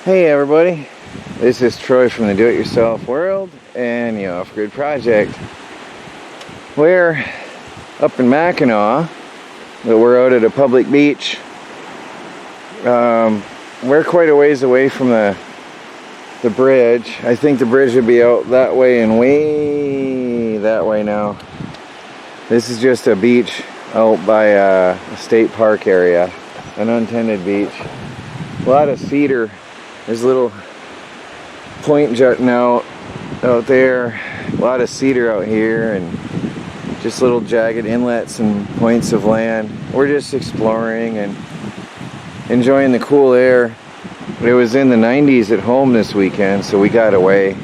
Hey everybody, this is Troy from the Do-It-Yourself World and the Off-Grid Project. We're up in Mackinaw, but we're out at a public beach. We're quite a ways away from the bridge. I think the bridge would be out that way and way that way now. This is just a beach out by a state park area, an untended beach. A lot of cedar. There's a little point jutting out there. A lot of cedar out here and just little jagged inlets and points of land. We're just exploring and enjoying the cool air. It was in the 90s at home this weekend, so we got away.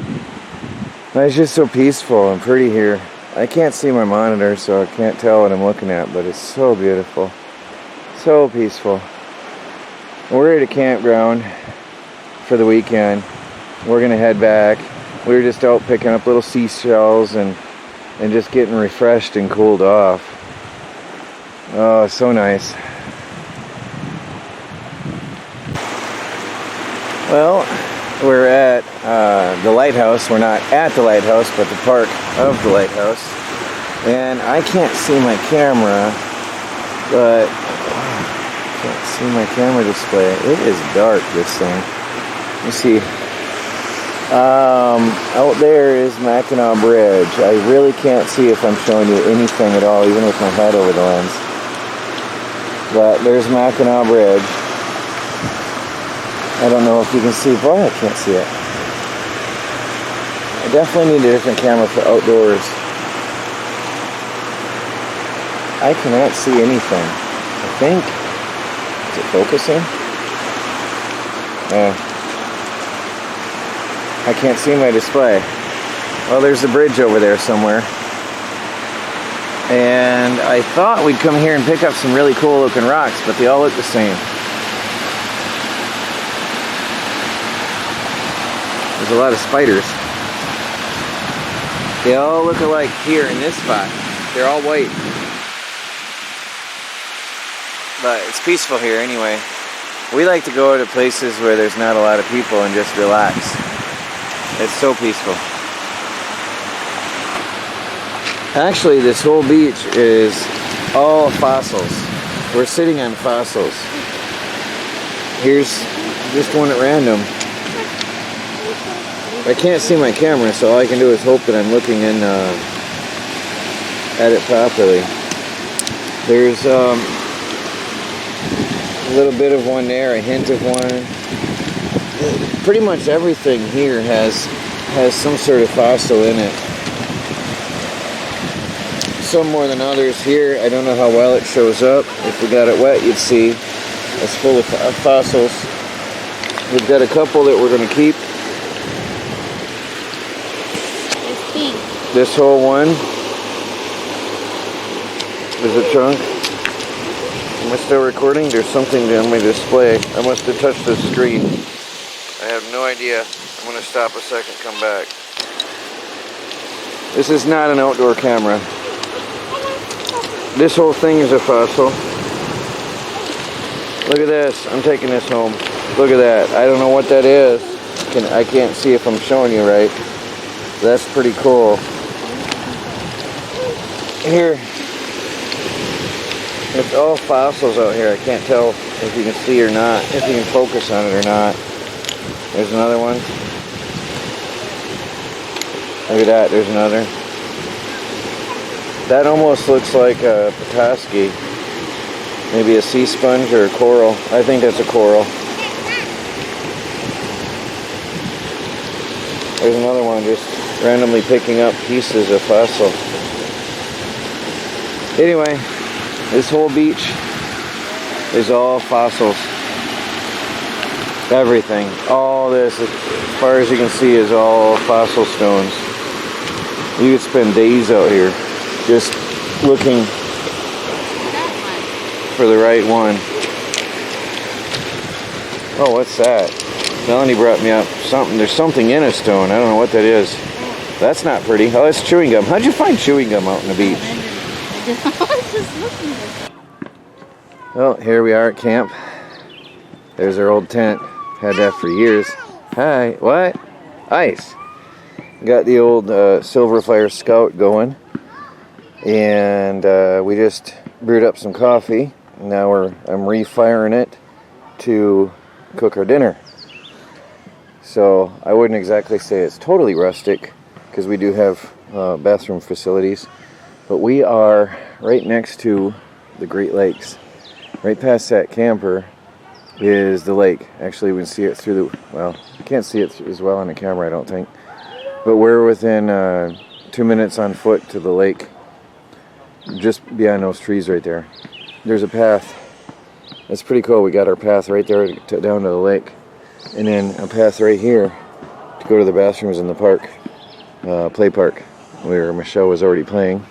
But it's just so peaceful and pretty here. I can't see my monitor, so I can't tell what I'm looking at, but it's so beautiful. So peaceful. We're at a campground for the weekend. We're gonna head back. We were just out picking up little seashells and just getting refreshed and cooled off. Oh, so nice. Well, we're at the lighthouse. We're not at the lighthouse, but the park of the lighthouse. And I can't see my camera, but I can't see my camera display. It is dark, this thing. Let me see. Out there is Mackinaw Bridge. I really can't see if I'm showing you anything at all, even with my head over the lens. But there's Mackinaw Bridge. I don't know if you can see. Boy, I can't see it. I definitely need a different camera for outdoors. I cannot see anything. I think. Is it focusing? Yeah. I can't see my display. Well, there's a bridge over there somewhere. And I thought we'd come here and pick up some really cool looking rocks, but they all look the same. There's a lot of spiders. They all look alike here in this spot. They're all white. But it's peaceful here anyway. We like to go to places where there's not a lot of people and just relax. It's so peaceful. Actually, this whole beach is all fossils. We're sitting on fossils. Here's just one at random. I can't see my camera, so all I can do is hope that I'm looking in at it properly. There's a little bit of one there, a hint of one. Pretty much everything here has some sort of fossil in it. Some more than others. Here, I don't know how well it shows up. If we got it wet, you'd see it's full of fossils. We've got a couple that we're going to keep. This whole one is a chunk. Am I still recording? There's something on my display. I must have touched the screen. I have no idea. I'm going to stop a second, come back. This is not an outdoor camera. This whole thing is a fossil. Look at this. I'm taking this home. Look at that. I don't know what that is. I can't see if I'm showing you right. That's pretty cool. Here. It's all fossils out here. I can't tell if you can see or not, if you can focus on it or not. There's another one. Look at that, there's another. That almost looks like a Petoskey. Maybe a sea sponge or a coral. I think that's a coral. There's another one just randomly picking up pieces of fossil. Anyway, this whole beach is all fossils. Everything. All this, as far as you can see, is all fossil stones. You could spend days out here just looking for the right one. Oh, what's that? Melanie brought me up something. There's something in a stone. I don't know what that is. That's not pretty. Oh, that's chewing gum. How'd you find chewing gum out on the beach? I was just looking. Well, here we are at camp. There's our old tent. Had that for years. Hi, what? Ice. Got the old SilverFire Scout going, and we just brewed up some coffee. Now I'm refiring it to cook our dinner. So I wouldn't exactly say it's totally rustic, because we do have bathroom facilities, but we are right next to the Great Lakes. Right past that camper is the lake. Actually, we can see it through the, well, you can't see it as well on the camera, I don't think. But we're within 2 minutes on foot to the lake, just behind those trees right there. There's a path. That's pretty cool. We got our path right there down to the lake. And then a path right here to go to the bathrooms in the park, play park, where Michelle was already playing.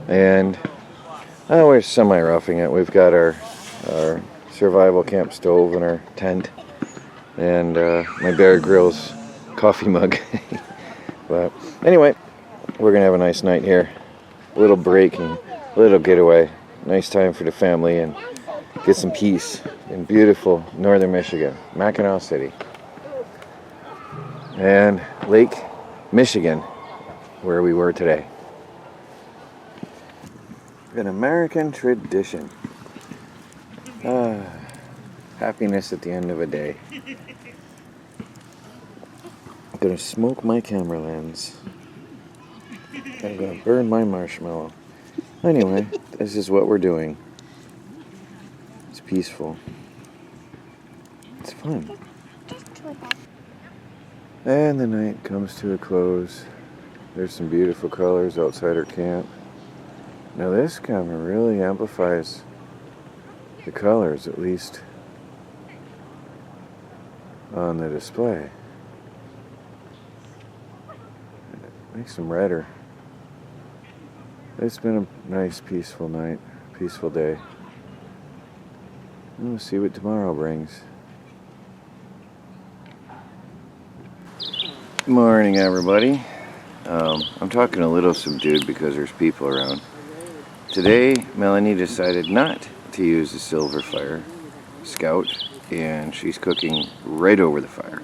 And we're semi-roughing it. We've got our survival camp stove and our tent, and my Bear Grylls coffee mug. But anyway, we're gonna have a nice night here. A little break and a little getaway. Nice time for the family and get some peace in beautiful northern Michigan, Mackinaw City, and Lake Michigan, where we were today. An American tradition. Happiness at the end of a day. I'm gonna smoke my camera lens. I'm gonna burn my marshmallow. Anyway, this is what we're doing. It's peaceful. It's fun. And the night comes to a close. There's some beautiful colors outside our camp. Now this camera really amplifies the colors, at least on the display. It makes them redder. It's been a nice, peaceful night, peaceful day. We'll see what tomorrow brings. Morning, everybody. I'm talking a little subdued because there's people around. Today, Melanie decided not to use the SilverFire Scout, and she's cooking right over the fire.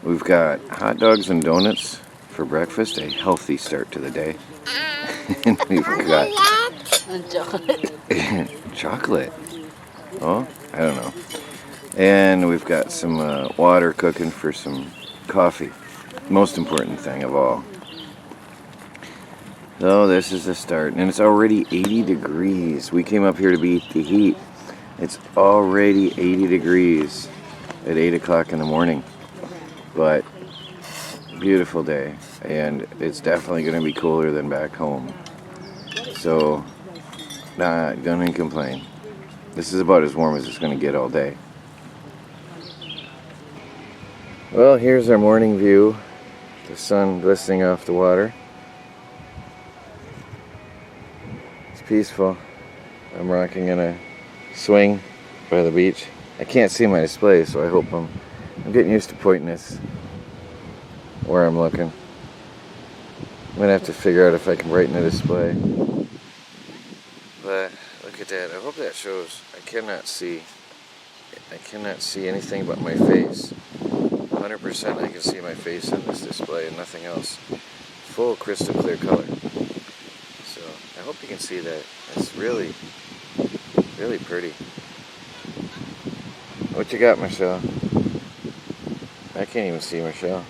We've got hot dogs and donuts for breakfast, a healthy start to the day. And we've got chocolate. Oh, I don't know. And we've got some water cooking for some coffee. Most important thing of all. So this is the start, and it's already 80 degrees. We came up here to beat the heat. It's already 80 degrees at 8 o'clock in the morning. But beautiful day, and it's definitely going to be cooler than back home. So not gonna complain. This is about as warm as it's going to get all day. Well, here's our morning view. The sun glistening off the water. It's peaceful. I'm rocking in a swing by the beach. I can't see my display, so I hope I'm getting used to pointing this where I'm looking. I'm gonna have to figure out if I can brighten the display. But look at that. I hope that shows. I cannot see anything but my face. 100% I can see my face in this display and nothing else. Full crystal clear color. So I hope you can see that. It's really, really pretty. What you got, Michelle? I can't even see Michelle.